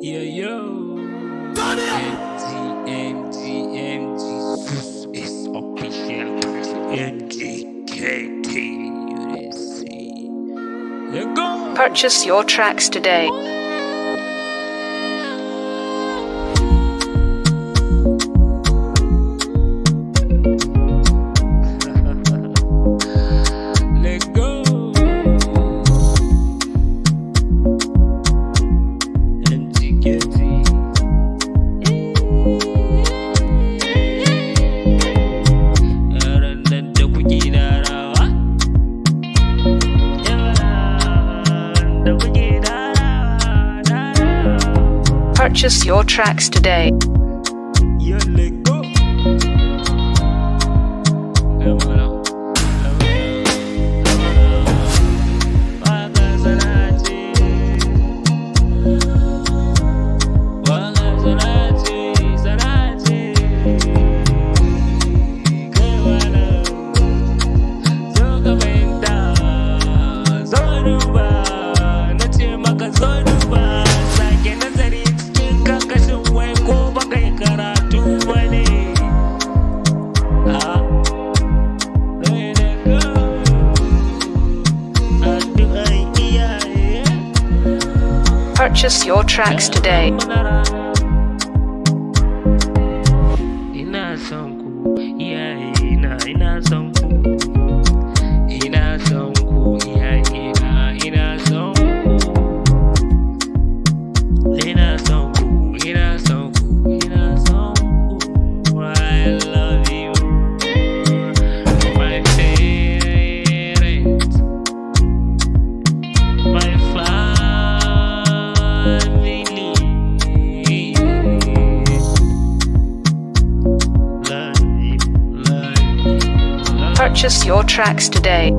Yeah, yo. MG, this is official. MGKT, you see. Let go. Purchase your tracks today. Let go. MGKT. Purchase your tracks today. Yo, let go. Purchase your tracks today. Ina son ku, iyayena, ina son ku. Ina son ku, iyayena, ina son ku. Ina son ku, ina son ku, ina son ku. I love you, my favorite, my family. Purchase your tracks today.